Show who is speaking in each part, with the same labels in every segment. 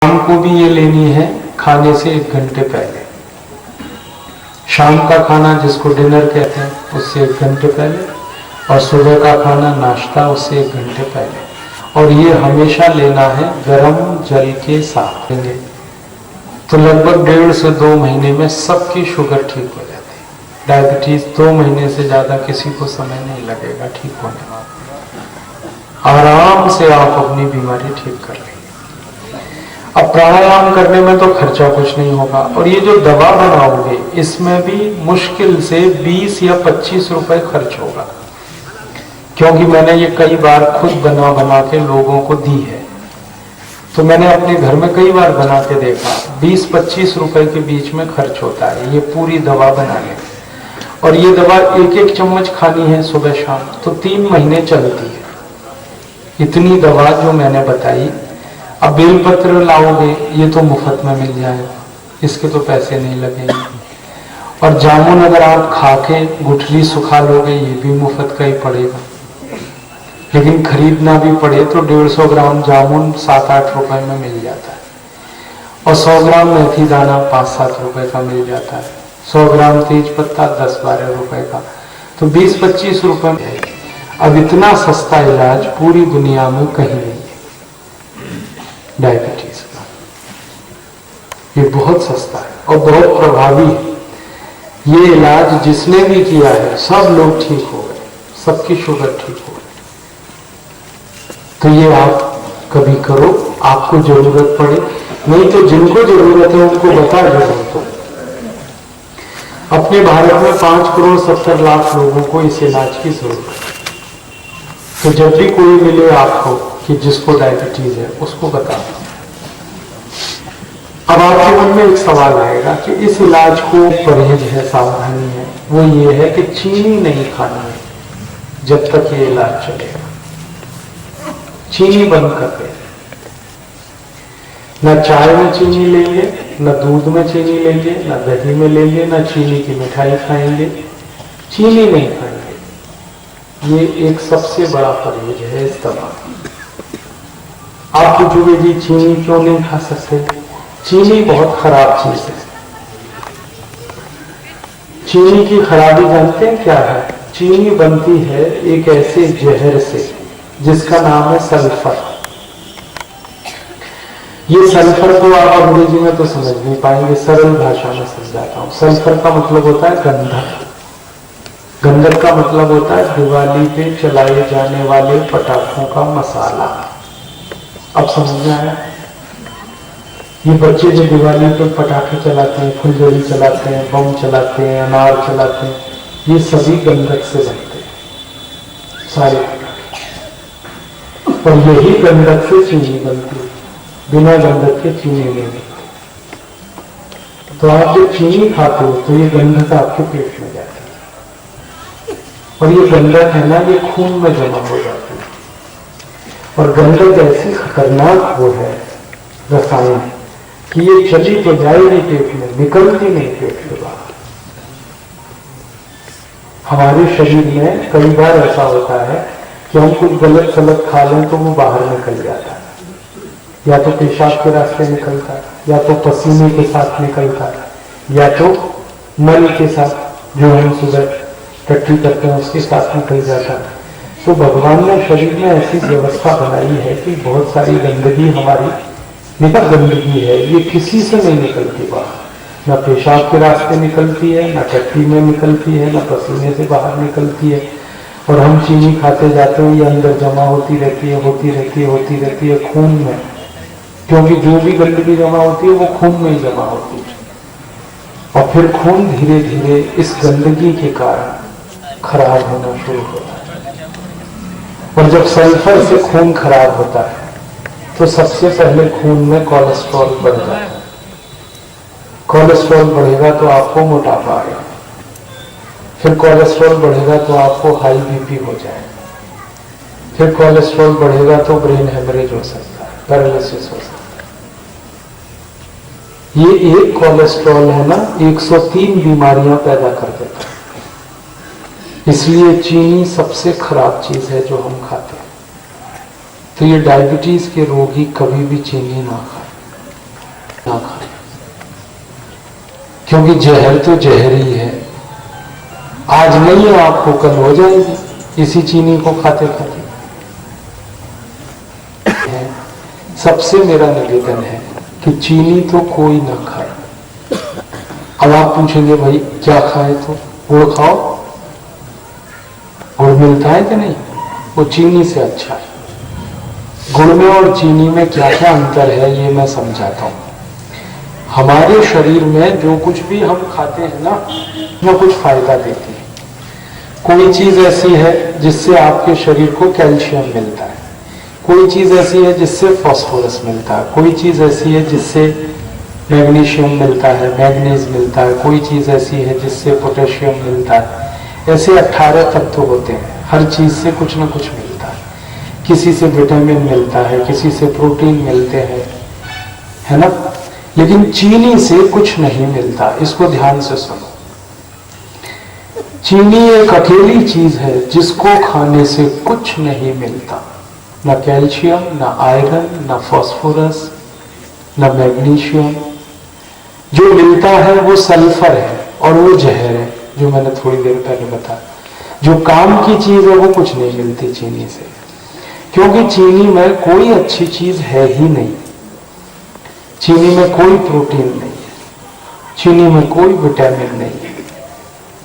Speaker 1: शाम को भी ये लेनी है खाने से 1 घंटे पहले। शाम का खाना जिसको डिनर कहते हैं उससे 1 घंटे पहले, और सुबह का खाना नाश्ता उससे 1 घंटे पहले। और ये हमेशा लेना है गर्म जल के साथ लेंगे तो लगभग 1.5 से 2 महीने में सबकी शुगर ठीक हो जाती है। डायबिटीज 2 महीने से ज्यादा किसी को समय नहीं लगेगा ठीक होने में। आराम से आप अपनी बीमारी ठीक कर लेंगे। अब प्राणायाम करने में तो खर्चा कुछ नहीं होगा, और ये जो दवा बनाओगे इसमें भी मुश्किल से 20 या 25 रुपए खर्च होगा, क्योंकि मैंने ये कई बार खुद बना बना के लोगों को दी है। तो मैंने अपने घर में कई बार बना के देखा, 20-25 रुपए के बीच में खर्च होता है ये पूरी दवा बनाने में। और ये दवा 1-1 चम्मच खानी है सुबह शाम, तो 3 महीने चलती है। इतनी दवा जो मैंने बताई। अब बेलपत्र लाओगे ये तो मुफ्त में मिल जाएगा, इसके तो पैसे नहीं लगेंगे। और जामुन अगर आप खा के गुठली सुखा लोगे ये भी मुफ्त का ही पड़ेगा। लेकिन खरीदना भी पड़े तो 150 ग्राम जामुन 7-8 रुपए में मिल जाता है, और 100 ग्राम मेथी दाना 5-7 रुपए का मिल जाता है, 100 ग्राम तेज पत्ता 10-12 रुपए का, तो 20-25 रुपए में। अब इतना सस्ता इलाज पूरी दुनिया में कहीं नहीं है डायबिटीज का। ये बहुत सस्ता है और बहुत प्रभावी है। ये इलाज जिसने भी किया है सब लोग ठीक हो गए, सबकी शुगर ठीक हो गई। तो ये आप कभी करो, आपको जरूरत पड़े, नहीं तो जिनको जरूरत है उनको बता दो। अपने भारत में 5 करोड़ 70 लाख लोगों को इस इलाज की जरूरत है। तो जब भी कोई मिले आपको कि जिसको डायबिटीज है उसको बता दो। अब आपके मन में एक सवाल आएगा कि इस इलाज को परहेज है, सावधानी है। वो ये है कि चीनी नहीं खानी है जब तक ये इलाज चलेगा। चीनी बंद कर दे। न चाय में चीनी लेंगे, न दूध में चीनी लेंगे, न दही में लेंगे, न चीनी की मिठाई खाएंगे। चीनी नहीं खाएंगे। ये एक सबसे बड़ा परहेज है इस दवा। आप पूछोगे जी चीनी क्यों नहीं खा सकते? चीनी बहुत खराब चीज है। चीनी की खराबी जानते हैं क्या है? चीनी बनती है एक ऐसे जहर से जिसका नाम है सल्फर। ये सल्फर को आप अंग्रेजी में तो समझ नहीं पाएंगे, सरल भाषा में समझाता हूं। सल्फर का मतलब होता है गंधक। गंधक का मतलब होता है दिवाली पे चलाए जाने वाले पटाखों का मसाला। अब समझ में आया? ये बच्चे जो दिवाली पे पटाखे चलाते हैं, फुलझड़ी चलाते हैं, बम चलाते हैं, अनार चलाते हैं, ये सभी गंधक से बनते हैं सारे पटाखे। और यही गंधक से चीनी बनती है, बिना गंधक के चीनी नहीं बनती। तो आप जब चीनी खाते हो तो ये गंधक आपके पेट में जाती है, और ये गंधक है ना, ये खून में जमा हो जाती है। और गंधक ऐसी खतरनाक वो है रसायन कि ये चली तो जाएगी पेट में, निकलती नहीं पेट के बाहर। हमारे शरीर में कई बार ऐसा होता है कि हम कुछ गलत सलत खा लें तो वो बाहर निकल जाता है, या तो पेशाब के रास्ते निकलता है, या तो पसीने के साथ निकलता है, या तो मल के साथ जो हम सुबह टट्टी करते हैं उसके साथ निकल जाता है। तो भगवान ने शरीर में ऐसी व्यवस्था बनाई है कि बहुत सारी गंदगी हमारी निकल गंदगी है, ये किसी से नहीं निकलती बाहर। न पेशाब के रास्ते निकलती है, न टट्टी में निकलती है, न पसीने से बाहर निकलती है। और हम चीनी खाते जाते हैं, ये अंदर जमा होती रहती है, होती रहती है, होती रहती है खून में, क्योंकि जो भी गंदगी जमा होती है वो खून में ही जमा होती है। और फिर खून धीरे धीरे इस गंदगी के कारण खराब होना शुरू होता है। और जब सल्फर से खून खराब होता है तो सबसे पहले खून में कोलेस्ट्रॉल बढ़ जाता है। कोलेस्ट्रॉल बढ़ेगा तो आपको मोटापा आएगा, फिर कोलेस्ट्रॉल बढ़ेगा तो आपको हाई बीपी हो जाएगा, फिर कोलेस्ट्रॉल बढ़ेगा तो ब्रेन हेमरेज हो सकता है, पैरालिसिस हो सकता है। ये एक कोलेस्ट्रॉल है ना 103 बीमारियां पैदा कर देता है। इसलिए चीनी सबसे खराब चीज है जो हम खाते हैं। तो ये डायबिटीज के रोगी कभी भी चीनी ना खाएं। क्योंकि जहर तो जहर ही है, आज नहीं है आपको कल हो जाएगी इसी चीनी को खाते खाते। सबसे मेरा निवेदन है कि चीनी तो कोई ना खाए। अब आप पूछेंगे भाई क्या खाए, तो गुड़ खाओ, गुड़ मिलता है कि नहीं, वो चीनी से अच्छा है। गुड़ में और चीनी में क्या क्या अंतर है ये मैं समझाता हूं। हमारे शरीर में जो कुछ भी हम खाते हैं ना, वो कुछ फायदा देती है। कोई चीज ऐसी है जिससे आपके शरीर को कैल्शियम मिलता है, कोई चीज ऐसी है जिससे फास्फोरस मिलता है, कोई चीज ऐसी है जिससे मैग्नीशियम मिलता है, मैग्नीज मिलता है, कोई चीज ऐसी है जिससे पोटेशियम मिलता है। ऐसे 18 तत्व होते हैं, हर चीज से कुछ ना कुछ मिलता है। किसी से विटामिन मिलता है, किसी से प्रोटीन मिलते हैं, है ना। लेकिन चीनी से कुछ नहीं मिलता, इसको ध्यान से सुनो। चीनी एक अकेली चीज है जिसको खाने से कुछ नहीं मिलता, ना कैल्शियम, ना आयरन, ना फास्फोरस, ना मैग्नीशियम। जो मिलता है वो सल्फर है और वो जहर है, जो मैंने थोड़ी देर पहले बताया। जो काम की चीज है वो कुछ नहीं मिलती चीनी से, क्योंकि चीनी में कोई अच्छी चीज है ही नहीं। चीनी में कोई प्रोटीन नहीं है, चीनी में कोई विटामिन नहीं है,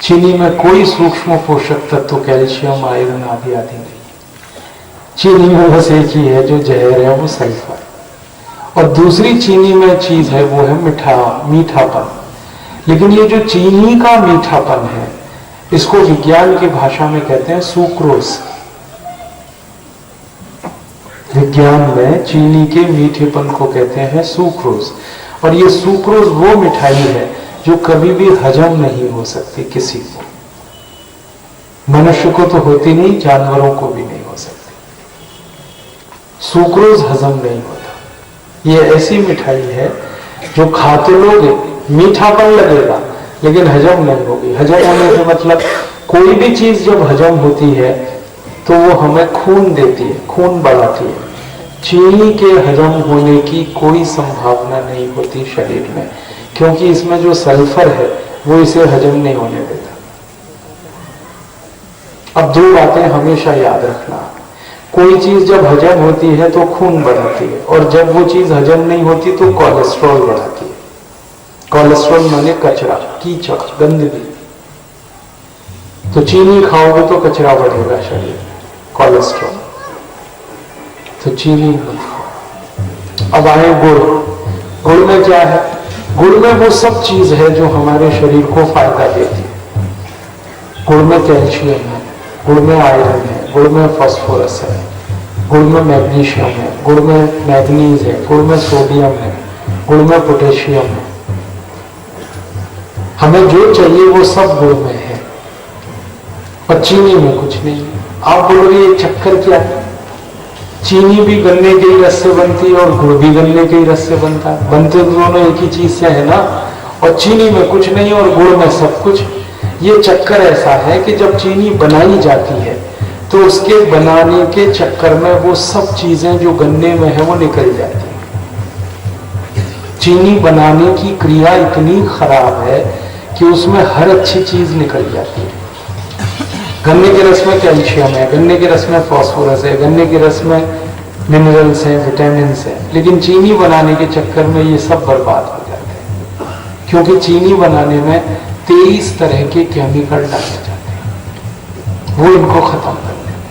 Speaker 1: चीनी में कोई सूक्ष्म पोषक तत्व कैल्शियम, आयरन आदि आदि नहीं है। चीनी में बस एक ही है जो जहर है, वो सल्फर। और दूसरी चीनी में चीज है वो है मीठापन। लेकिन ये जो चीनी का मीठापन है, इसको विज्ञान की भाषा में कहते हैं सुक्रोज। विज्ञान में चीनी के मीठेपन को कहते हैं सुक्रोज। और ये सुक्रोज वो मिठाई है जो कभी भी हजम नहीं हो सकती किसी को। मनुष्य को तो होती नहीं, जानवरों को भी नहीं हो सकती। सुक्रोज हजम नहीं होता। ये ऐसी मिठाई है जो खा तो लोगे, मीठापन लगेगा, लेकिन हजम नहीं होगी। हजम होने से मतलब कोई भी चीज जब हजम होती है तो वो हमें खून देती है, खून बढ़ाती है। चीनी के हजम होने की कोई संभावना नहीं होती शरीर में, क्योंकि इसमें जो सल्फर है वो इसे हजम नहीं होने देता। अब दो बातें हमेशा याद रखना। कोई चीज जब हजम होती है तो खून बढ़ाती है, और जब वो चीज हजम नहीं होती तो कोलेस्ट्रॉल बढ़ाती है। कोलेस्ट्रॉल माने कचरा, कीचड़, गंदगी। तो चीनी खाओगे तो कचरा बढ़ेगा शरीर में, कोलेस्ट्रॉल। तो चीनी मत खाओ। अब आए गुड़। गुड़ में क्या है? गुड़ में वो सब चीज है जो हमारे शरीर को फायदा देती है। गुड़ में कैल्शियम है, गुड़ में आयरन है, गुड़ में फास्फोरस है, गुड़ में मैग्नीशियम है, गुड़ में मैग्नीज है, गुड़ में सोडियम है, गुड़ में पोटेशियम है। हमें जो चाहिए वो सब गुड़ में है, और चीनी में कुछ नहीं है। आप बोलोगे ये चक्कर क्या है? चीनी भी गन्ने के ही रस से बनती है और गुड़ भी गन्ने के ही रस से बनता है। बनते दोनों एक ही चीज से है ना। और चीनी में कुछ नहीं और गुड़ में सब कुछ। ये चक्कर ऐसा है कि जब चीनी बनाई जाती है तो उसके बनाने के चक्कर में वो सब चीजें जो गन्ने में है वो निकल जाती है। चीनी बनाने की क्रिया इतनी खराब है कि उसमें हर अच्छी चीज निकल जाती है। गन्ने के रस में कैल्शियम है, गन्ने के रस में फास्फोरस है, गन्ने के रस में मिनरल्स हैं, विटामिन्स हैं, लेकिन चीनी बनाने के चक्कर में ये सब बर्बाद हो जाते हैं, क्योंकि चीनी बनाने में 23 तरह के केमिकल डाले जाते हैं, वो इनको खत्म कर देते हैं।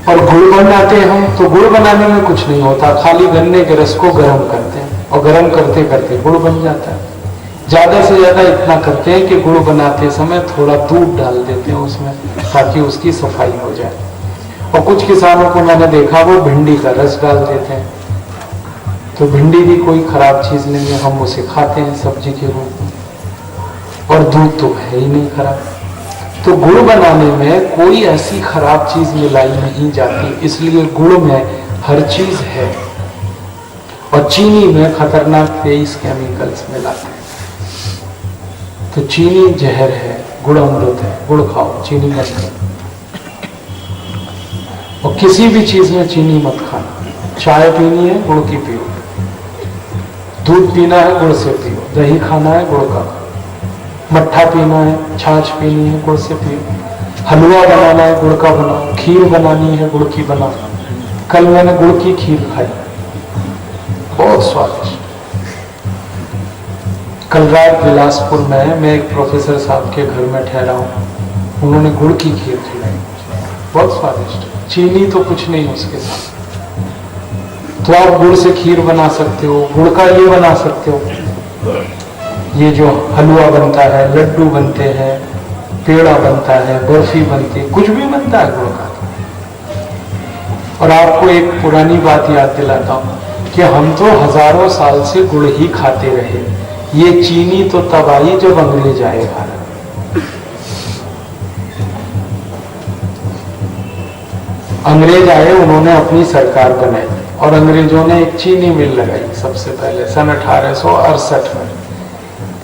Speaker 1: और गुड़ बनाते हैं हम, तो गुड़ बनाने में कुछ नहीं होता, खाली गन्ने के रस को गर्म करते हैं और गर्म करते करते गुड़ बन जाता है। ज्यादा से ज्यादा इतना करते हैं कि गुड़ बनाते समय थोड़ा दूध डाल देते हैं उसमें, ताकि उसकी सफाई हो जाए। और कुछ किसानों को मैंने देखा वो भिंडी का रस डाल देते हैं, तो भिंडी भी कोई खराब चीज नहीं है, हम उसे खाते हैं सब्जी के रूप में, और दूध तो है ही नहीं खराब। तो गुड़ बनाने में कोई ऐसी खराब चीज मिलाई नहीं जाती, इसलिए गुड़ में हर चीज है। और चीनी में खतरनाक 23 केमिकल्स मिलाते हैं। तो चीनी जहर है, गुड़ अमृत है। गुड़ खाओ, चीनी मत खाओ। और किसी भी चीज में चीनी मत खाना। चाय पीनी है, गुड़ की पियो। दूध पीना है, गुड़ से पियो। दही खाना है गुड़ का, मट्ठा पीना है, छाछ पीनी है गुड़ से पियो, हलवा बनाना है गुड़ का बनाओ, खीर बनानी है गुड़ की बनाओ। कल मैंने गुड़ की खीर खाई, बहुत स्वादिष्ट। कल रात बिलासपुर में मैं एक प्रोफेसर साहब के घर में ठहरा हूँ, उन्होंने गुड़ की खीर खिलाई, बहुत स्वादिष्ट। चीनी तो कुछ नहीं उसके साथ। तो आप गुड़ से खीर बना सकते हो, गुड़ का ये बना सकते हो, ये जो हलवा बनता है, लड्डू बनते हैं, पेड़ा बनता है, बर्फी बनती है, कुछ भी बनता है गुड़ का। और आपको एक पुरानी बात याद दिलाता हूं कि हम तो हजारों साल से गुड़ ही खाते रहे। ये चीनी तो तब आई जब अंग्रेज आए भारत। अंग्रेज आए, उन्होंने अपनी सरकार बनाई और अंग्रेजों ने एक चीनी मिल लगाई सबसे पहले सन 1868 में,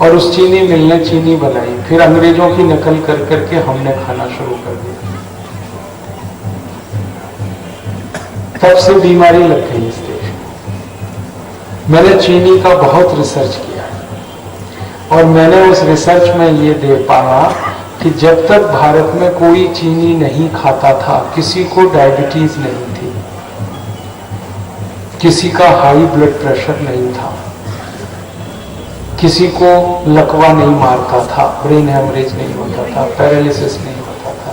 Speaker 1: और उस चीनी मिल ने चीनी बनाई। फिर अंग्रेजों की नकल कर करके हमने खाना शुरू कर दिया, तब से बीमारी लग गई इस देश में। मैंने चीनी का बहुत रिसर्च किया और मैंने उस रिसर्च में ये दे पाया कि जब तक भारत में कोई चीनी नहीं खाता था, किसी को डायबिटीज नहीं थी, किसी का हाई ब्लड प्रेशर नहीं था, किसी को लकवा नहीं मारता था, ब्रेन हेमरेज नहीं होता था, पैरालिसिस नहीं होता था,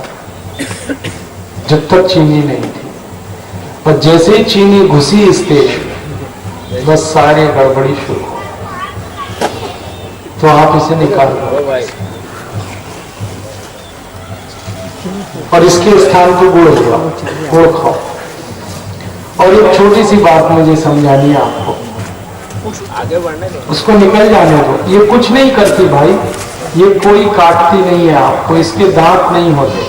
Speaker 1: जब तक चीनी नहीं थी। और जैसे ही चीनी घुसी इस देश में, बस सारे गड़बड़ी शुरू हो। तो आप इसे निकाल दो और इसके स्थान पर गुड़ हुआ, गुड़ खाओ। और एक छोटी सी बात मुझे समझानी है आपको,
Speaker 2: आगे बढ़ने दो,
Speaker 1: उसको निकल जाने दो। ये कुछ नहीं करती भाई, ये कोई काटती नहीं है आपको, इसके दांत नहीं होते।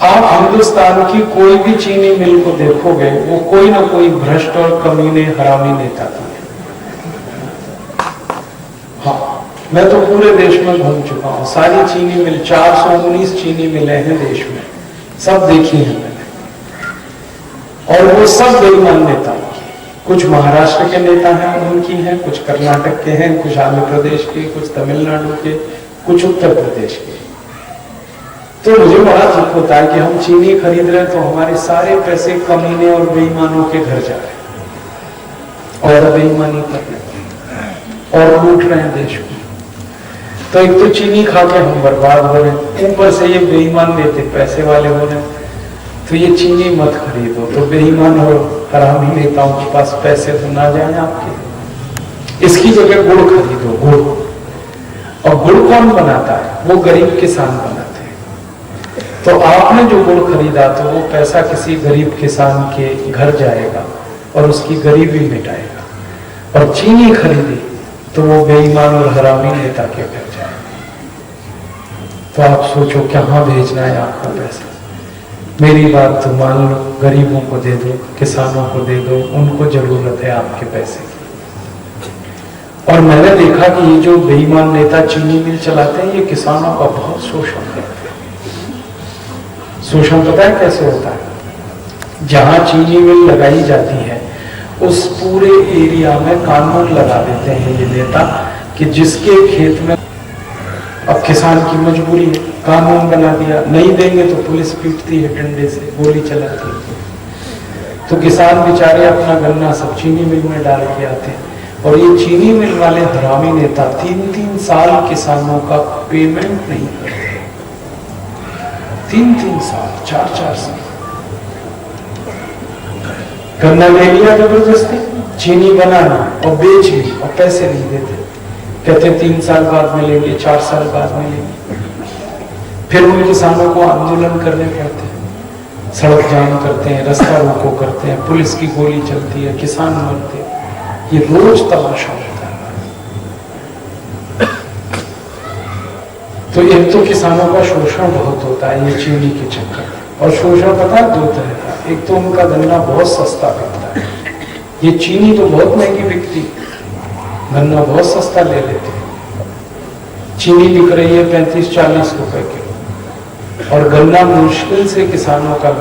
Speaker 1: आप हिंदुस्तान की कोई भी चीनी मिल को देखोगे, वो कोई ना कोई भ्रष्ट और कमीने हरामी नेता की है। हाँ, मैं तो पूरे देश में घूम चुका हूँ, सारी चीनी मिल, 419 चीनी मिलें हैं देश में, सब देखी हैं मैंने। और वो सब बेईमान नेता की, कुछ महाराष्ट्र के नेता हैं उनकी हैं, कुछ कर्नाटक के हैं, कुछ आंध्र प्रदेश के, कुछ तमिलनाडु के, कुछ उत्तर प्रदेश के। तो मुझे बड़ा दुख होता है कि हम चीनी खरीद रहे हैं तो हमारे सारे पैसे कमीने और बेईमानों के घर जा रहे हैं और बेईमानी कर रहे हैं और लूट रहे हैं देश को। तो एक तो चीनी खा के हम बर्बाद हो रहे हैं, ऊपर से ये बेईमान नेता पैसे वाले हो रहे हैं। तो ये चीनी मत खरीदो, तो बेईमान और हरामी नेताओं के पास पैसे तो ना जाए आपके। इसकी जगह गुड़ खरीदो, गुड़। और गुड़ कौन बनाता है? वो गरीब किसान बनाते हैं। तो आपने जो गुड़ खरीदा तो वो पैसा किसी गरीब किसान के घर जाएगा और उसकी गरीबी मिटाएगा। और चीनी खरीदी तो वो बेईमान और हरामी नेता के घर जाएगा। तो आप सोचो कहां भेजना है आपका पैसा। मेरी बात तो मान लो, गरीबों को दे दो, किसानों को दे दो, उनको जरूरत है आपके पैसे की। और मैंने देखा कि ये जो बेईमान नेता चीनी मिल चलाते हैं, ये किसानों का बहुत शोषण करते हैं। शोषण पता है कैसे होता है? जहां चीनी मिल लगाई जाती है उस पूरे एरिया में कानून लगा देते हैं ये नेता कि जिसके खेत में, अब किसान की मजबूरी है, कानून बना दिया, नहीं देंगे तो पुलिस पीटती है, डंडे से गोली चलाती है। तो किसान बेचारे अपना गन्ना सब चीनी मिल में डाल के आते हैं। और ये चीनी मिल वाले हरामी नेता 3-3 साल किसानों का पेमेंट नहीं करते, 3-3 साल, 4-4 साल। गन्ना ले लिया जबरदस्ती, चीनी बनाना और बेच ली और पैसे नहीं देते, कहते 3 साल बाद मिलेंगे, 4 साल बाद मिलेंगे। फिर उन किसानों को आंदोलन करने पड़ते हैं, सड़क जाम करते हैं, रास्ता रोको करते हैं, पुलिस की गोली चलती है, किसान मरते हैं। ये रोज तमाशा होता है। तो एक तो किसानों का शोषण बहुत होता है ये चीनी के चक्कर। और शोषण पता है 2 तरह का, एक तो उनका गन्ना बहुत सस्ता बिकता है, ये चीनी तो बहुत महंगी बिकती, गन्ना बहुत सस्ता ले लेते हैं। चीनी बिक रही है 35-40 रुपए किलो और गन्ना मुश्किल से किसानों का